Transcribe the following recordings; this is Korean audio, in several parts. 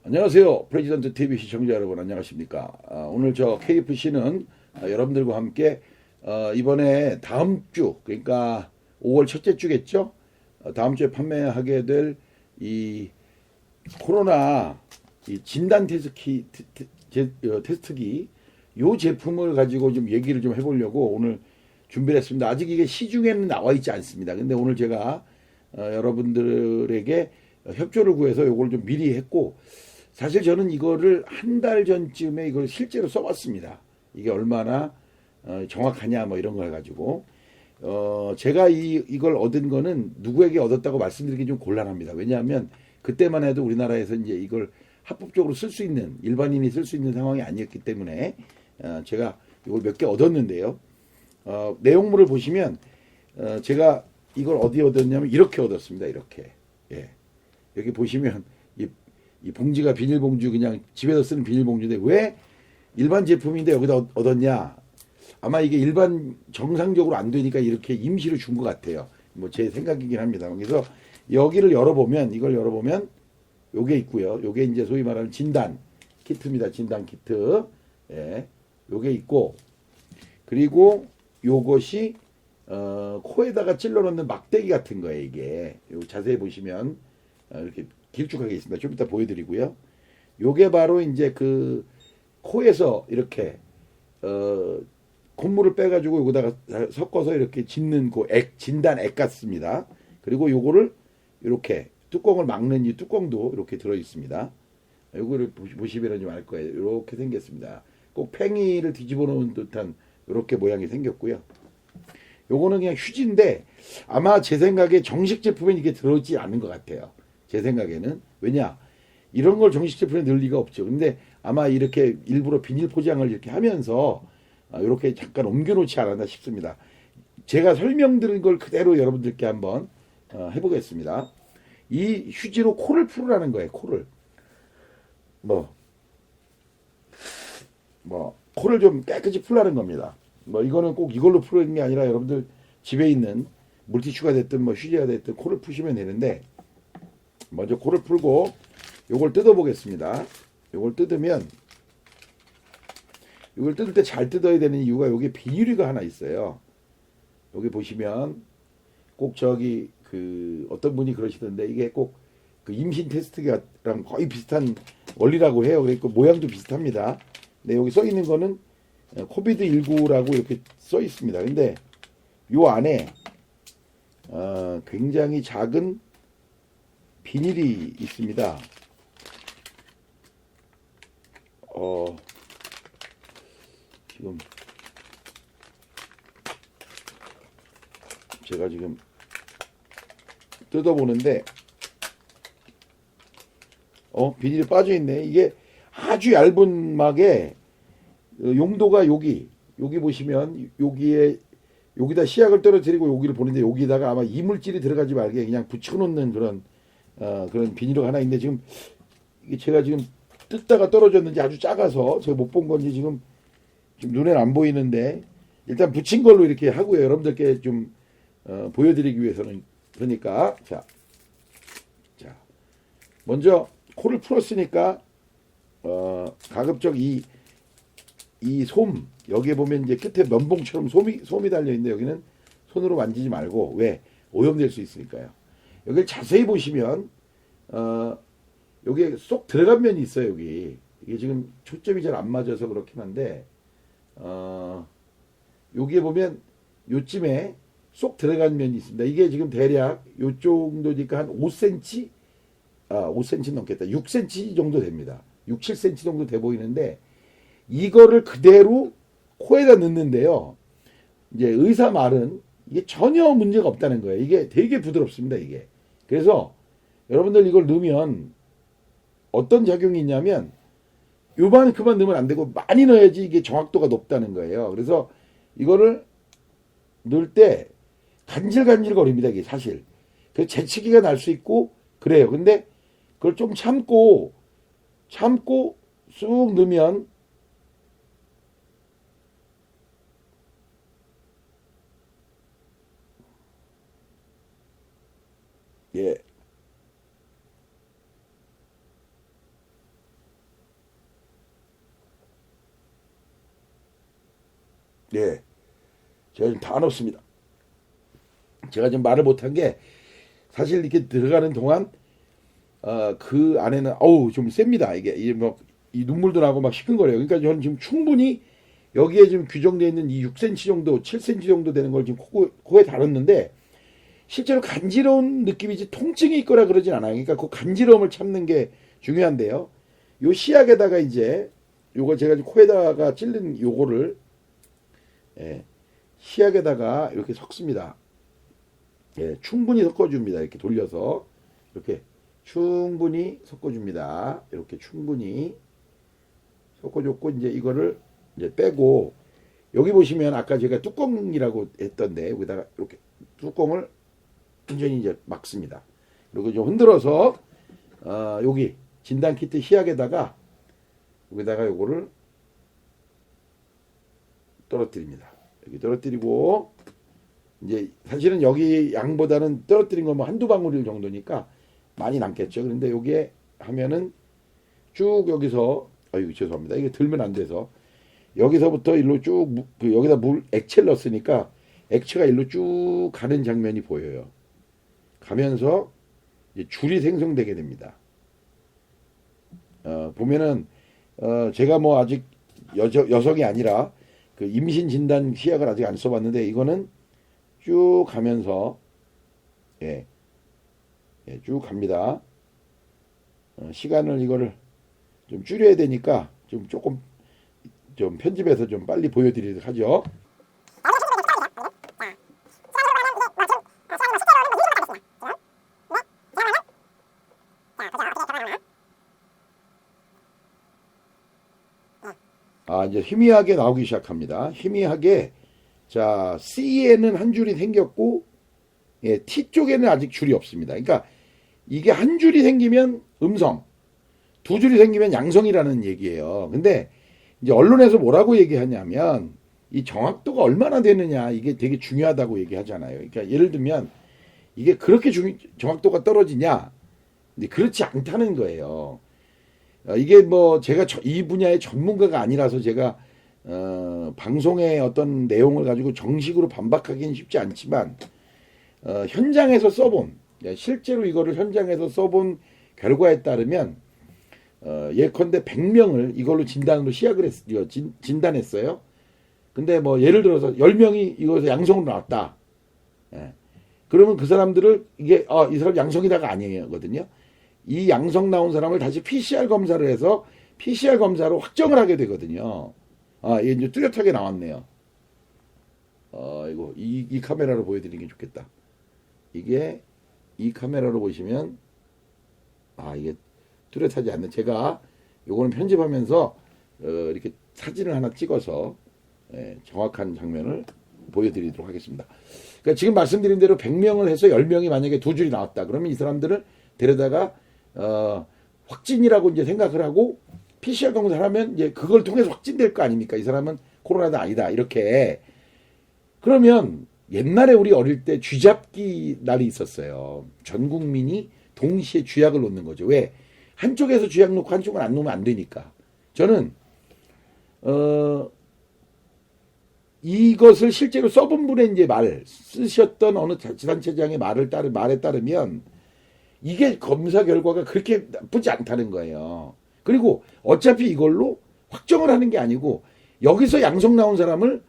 안녕하세요. 프레지던트 TV 시청자 여러분 안녕하십니까? 오늘 저 KFC는 여러분들과 함께 이번에 다음 주 그러니까 5월 첫째 주겠죠? 다음 주에 판매하게 될 이 코로나 이 진단 테스트기 요 제품을 가지고 좀 얘기를 좀 해보려고 오늘 준비를 했습니다. 아직 이게 시중에는 나와 있지 않습니다. 근데 오늘 제가 여러분들에게 협조를 구해서 요걸 좀 미리 했고 사실 저는 이거를 한 달 전쯤에 이걸 실제로 써봤습니다. 이게 얼마나 정확하냐 뭐 이런 거 해가지고 제가 이걸 얻은 거는 누구에게 얻었다고 말씀드리기 좀 곤란합니다. 왜냐하면 그때만 해도 우리나라에서 이제 이걸 합법적으로 쓸 수 있는 일반인이 쓸 수 있는 상황이 아니었기 때문에 제가 이걸 몇 개 얻었는데요. 내용물을 보시면 제가 이걸 어디 얻었냐면 이렇게 얻었습니다. 이렇게 예. 여기 보시면 이 봉지가 비닐봉지 그냥 집에서 쓰는 비닐봉지인데 왜 일반 제품인데 여기다 얻었냐? 아마 이게 일반 정상적으로 안 되니까 이렇게 임시로 준 것 같아요. 뭐 제 생각이긴 합니다. 그래서 여기를 열어보면 이걸 열어보면 요게 있고요. 요게 이제 소위 말하는 진단 키트입니다. 진단 키트. 예. 요게 있고 그리고 요것이 코에다가 찔러 넣는 막대기 같은 거예요. 이게 요 자세히 보시면 이렇게 길쭉하게 있습니다. 좀 이따 보여드리고요. 요게 바로 이제 그 코에서 이렇게 콧물을 빼가지고 여기다가 섞어서 이렇게 짓는 그 진단 액 같습니다. 그리고 요거를 이렇게 뚜껑을 막는 이 뚜껑도 이렇게 들어 있습니다. 요거를 보시면 좀 알 거예요. 이렇게 생겼습니다. 꼭 팽이를 뒤집어 놓은 듯한 이렇게 모양이 생겼고요. 요거는 그냥 휴지인데 아마 제 생각에 정식 제품에 이게 들어있지 않은 것 같아요. 제 생각에는. 왜냐? 이런 걸 정식 제품에 넣을 리가 없죠. 근데 아마 이렇게 일부러 비닐 포장을 이렇게 하면서 이렇게 잠깐 옮겨놓지 않았나 싶습니다. 제가 설명드린 걸 그대로 여러분들께 한번 해보겠습니다. 이 휴지로 코를 풀으라는 거예요. 코를. 뭐, 코를 좀 깨끗이 풀라는 겁니다. 뭐, 이거는 꼭 이걸로 풀는 게 아니라 여러분들 집에 있는 물티슈가 됐든 뭐 휴지가 됐든 코를 푸시면 되는데 먼저 코를 풀고 요걸 뜯어 보겠습니다. 요걸 뜯으면 이걸 뜯을 때 잘 뜯어야 되는 이유가 여기 비닐이가 하나 있어요. 여기 보시면 꼭 저기 그 어떤 분이 그러시던데 이게 꼭 그 임신 테스트랑 거의 비슷한 원리라고 해요. 그러니까 모양도 비슷합니다. 근데 여기 써 있는 거는 코비드 19라고 이렇게 써 있습니다. 근데 요 안에 굉장히 작은 비닐이 있습니다. 지금 제가 지금 뜯어보는데 비닐이 빠져 있네. 이게 아주 얇은 막에 용도가 여기 보시면 여기다 시약을 떨어뜨리고 여기를 보는데 여기다가 아마 이물질이 들어가지 말게 그냥 붙여놓는 그런 비닐이 하나 있는데 지금 이게 제가 지금 뜯다가 떨어졌는지 아주 작아서 제가 못 본 건지 지금 눈에는 안 보이는데 일단 붙인 걸로 이렇게 하고요. 여러분들께 좀 보여드리기 위해서는 그러니까 자 먼저 코를 풀었으니까 가급적 이 여기에 보면 이제 끝에 면봉처럼 솜이 달려 있는데 여기는 손으로 만지지 말고 왜 오염될 수 있으니까요. 여기를 자세히 보시면 여기에 쏙 들어간 면이 있어요. 여기 이게 지금 초점이 잘 안 맞아서 그렇긴 한데 여기에 보면 요쯤에 쏙 들어간 면이 있습니다. 이게 지금 대략 요 정도니까 한 5cm 5cm 넘겠다. 6cm 정도 됩니다. 6, 7cm 정도 돼 보이는데 이거를 그대로 코에다 넣는데요. 이제 의사 말은 이게 전혀 문제가 없다는 거예요. 이게 되게 부드럽습니다. 이게. 그래서 여러분들 이걸 넣으면 어떤 작용이 있냐면 요만큼만 넣으면 안 되고 많이 넣어야지 이게 정확도가 높다는 거예요. 그래서 이거를 넣을 때 간질간질 거립니다. 이게 사실. 그래서 재채기가 날 수 있고 그래요. 근데 그걸 좀 참고 쑥 넣으면 예. 네, 제가 지금 다 넣었습니다. 제가 지금 말을 못한 게 사실 이렇게 들어가는 동안 그 안에는 어우 좀 셉니다. 이게 뭐 이 눈물도 나고 막 시큰거려요. 그러니까 저는 지금 충분히 여기에 지금 규정되어 있는 이 6cm 정도, 7cm 정도 되는 걸 지금 코에 달았는데 실제로 간지러운 느낌이지 통증이 있거나 그러진 않아요. 그러니까 그 간지러움을 참는 게 중요한데요. 요 시약에다가 이제 요거 제가 지금 코에다가 찔른 요거를 예, 시약에다가 이렇게 섞습니다. 예, 충분히 섞어줍니다. 이렇게 돌려서 이렇게 충분히 섞어줍니다. 이렇게 충분히 섞어줬고 이제 이거를 이제 빼고 여기 보시면 아까 제가 뚜껑이라고 했던데 여기다가 이렇게 뚜껑을 완전히 이제 막습니다. 그리고 좀 흔들어서 여기 진단 키트 시약에다가 여기다가 요거를 떨어뜨립니다. 여기 떨어뜨리고 이제 사실은 여기 양보다는 떨어뜨린 거 뭐 한두 방울 정도니까 많이 남겠죠. 그런데 여기에 하면은 쭉 여기서 아유 죄송합니다. 이게 들면 안 돼서 여기서부터 일로 쭉 여기다 물 액체를 넣었으니까 액체가 일로 쭉 가는 장면이 보여요. 가면서 이제 줄이 생성되게 됩니다. 보면은 제가 뭐 아직 여성이 아니라 그 임신 진단 시약을 아직 안 써봤는데 이거는 쭉 가면서 예, 쭉 갑니다. 시간을 이거를 좀 줄여야 되니까 좀 조금 좀 편집해서 좀 빨리 보여드리도록 하죠. 이제 희미하게 나오기 시작합니다. 희미하게 자 C에는 한 줄이 생겼고 예, T 쪽에는 아직 줄이 없습니다. 그러니까 이게 한 줄이 생기면 음성, 두 줄이 생기면 양성이라는 얘기예요. 근데 이제 언론에서 뭐라고 얘기하냐면 이 정확도가 얼마나 되느냐 이게 되게 중요하다고 얘기하잖아요. 그러니까 예를 들면 이게 그렇게 정확도가 떨어지냐? 근데 그렇지 않다는 거예요. 이게 뭐 제가 이 분야의 전문가가 아니라서 제가 방송의 어떤 내용을 가지고 정식으로 반박하기는 쉽지 않지만 현장에서 써본 실제로 이거를 현장에서 써본 결과에 따르면 예컨대 100명을 이걸로 진단으로 시약을 했어요. 진단했어요. 근데 뭐 예를 들어서 10명이 이거에서 양성으로 나왔다. 예. 그러면 그 사람들을 이게 이 사람 양성이다가 아니거든요. 이 양성 나온 사람을 다시 PCR 검사를 해서 PCR 검사로 확정을 하게 되거든요. 이게 이제 뚜렷하게 나왔네요. 이거 이 카메라로 보여드리는 게 좋겠다. 이게 이 카메라로 보시면 이게 뚜렷하지 않는 제가 요거는 편집하면서 이렇게 사진을 하나 찍어서 정확한 장면을 보여드리도록 하겠습니다. 그러니까 지금 말씀드린 대로 100명을 해서 10명이 만약에 두 줄이 나왔다. 그러면 이 사람들을 데려다가 확진이라고 이제 생각을 하고 PCR 검사를 하면 이제 그걸 통해서 확진될 거 아닙니까? 이 사람은 코로나다 아니다. 이렇게. 그러면 옛날에 우리 어릴 때 쥐잡기 날이 있었어요. 전 국민이 동시에 쥐약을 놓는 거죠. 왜? 한쪽에서 쥐약 놓고 한쪽은 안 놓으면 안 되니까. 저는 이것을 실제로 써본 분의 이제 쓰셨던 어느 자치단체장의 말에 따르면 이게 검사 결과가 그렇게 나쁘지 않다는 거예요. 그리고 어차피 이걸로 확정을 하는 게 아니고 여기서 양성 나온 사람을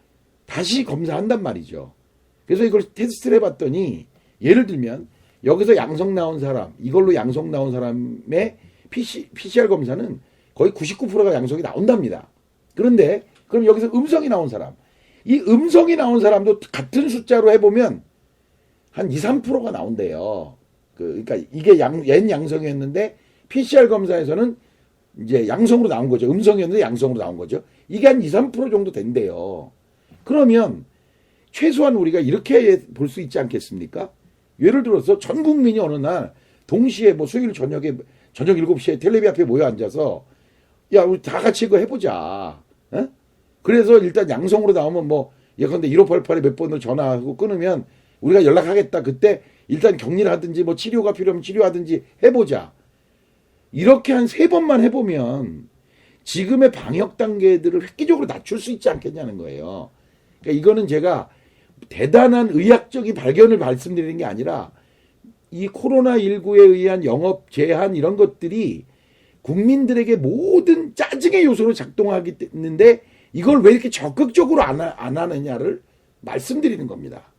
다시 검사한단 말이죠. 그래서 이걸 테스트를 해봤더니 예를 들면 여기서 양성 나온 사람, 이걸로 양성 나온 사람의 PCR 검사는 거의 99%가 양성이 나온답니다. 그런데 그럼 여기서 음성이 나온 사람, 이 음성이 나온 사람도 같은 숫자로 해보면 한 2, 3%가 나온대요. 그러니까 이게 옛 양성이었는데 PCR 검사에서는 이제 양성으로 나온 거죠. 음성이었는데 양성으로 나온 거죠. 이게 한 2, 3% 정도 된대요. 그러면 최소한 우리가 이렇게 볼 수 있지 않겠습니까? 예를 들어서 전 국민이 어느 날 동시에 뭐 수요일 저녁에 저녁 7시에 텔레비 앞에 모여 앉아서 야 우리 다 같이 이거 해보자. 에? 그래서 일단 양성으로 나오면 뭐 예컨대 1588에 몇 번을 전화하고 끊으면 우리가 연락하겠다. 그때 일단 격리를 하든지 뭐 치료가 필요하면 치료하든지 해보자. 이렇게 한 3번만 해보면 지금의 방역 단계들을 획기적으로 낮출 수 있지 않겠냐는 거예요. 그러니까 이거는 제가 대단한 의학적인 발견을 말씀드리는 게 아니라 이 코로나19에 의한 영업 제한 이런 것들이 국민들에게 모든 짜증의 요소로 작동하기 때문에 이걸 왜 이렇게 적극적으로 안 하느냐를 말씀드리는 겁니다.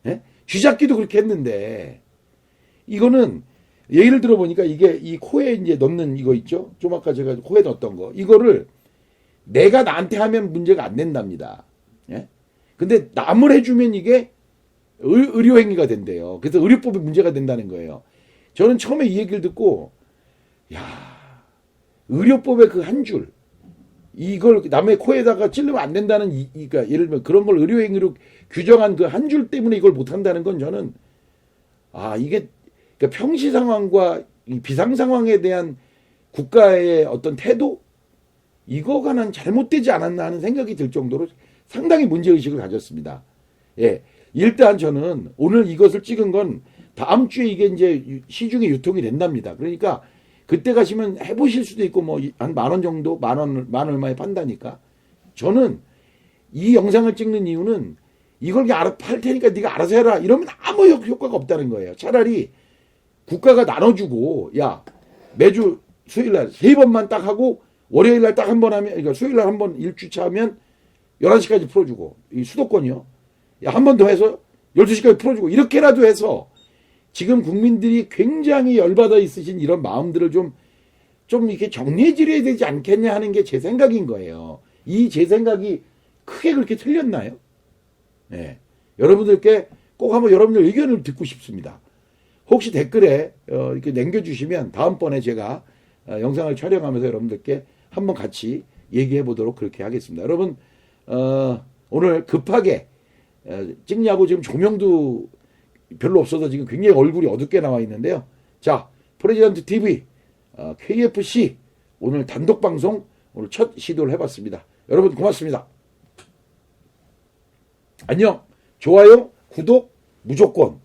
예? 쥐잡기도 그렇게 했는데 이거는 예를 들어 보니까 이게 이 코에 이제 넣는 이거 있죠? 좀 아까 제가 코에 넣었던 거 이거를 내가 나한테 하면 문제가 안 된답니다. 예? 근데 남을 해주면 이게 의료행위가 된대요. 그래서 의료법에 문제가 된다는 거예요. 저는 처음에 이 얘기를 듣고 야 의료법의 그 한 줄 이걸 남의 코에다가 찌르면 안 된다는 그러니까 예를 들면 그런 걸 의료행위로 규정한 그 한 줄 때문에 이걸 못 한다는 건 저는 이게 그러니까 평시 상황과 이 비상 상황에 대한 국가의 어떤 태도 이거가 난 잘못되지 않았나 하는 생각이 들 정도로 상당히 문제의식을 가졌습니다. 예. 일단 저는 오늘 이것을 찍은 건 다음 주에 이게 이제 시중에 유통이 된답니다. 그러니까 그때 가시면 해보실 수도 있고 뭐 한 10,000원 정도 만 얼마에 판다니까. 저는 이 영상을 찍는 이유는 이걸 그냥 팔 테니까 네가 알아서 해라 이러면 아무 효과가 없다는 거예요. 차라리 국가가 나눠주고 야 매주 수요일날 3번만 딱 하고 월요일날 딱 한 번 하면 그러니까 수요일날 한 번 1주차 하면 11시까지 풀어주고 이 수도권이요. 야, 한 번 더 해서 12시까지 풀어주고 이렇게라도 해서 지금 국민들이 굉장히 열받아 있으신 이런 마음들을 좀 이렇게 정리해 드려야 되지 않겠냐 하는 게 제 생각인 거예요. 이 제 생각이 크게 그렇게 틀렸나요? 네. 여러분들께 꼭 한번 여러분들 의견을 듣고 싶습니다. 혹시 댓글에 이렇게 남겨주시면 다음번에 제가 영상을 촬영하면서 여러분들께 한번 같이 얘기해 보도록 그렇게 하겠습니다. 여러분 오늘 급하게 찍냐고 지금 조명도 별로 없어서 지금 굉장히 얼굴이 어둡게 나와 있는데요. 자, 프레지던트 TV KFC 오늘 단독 방송 오늘 첫 시도를 해봤습니다. 여러분 고맙습니다. 안녕. 좋아요, 구독 무조건.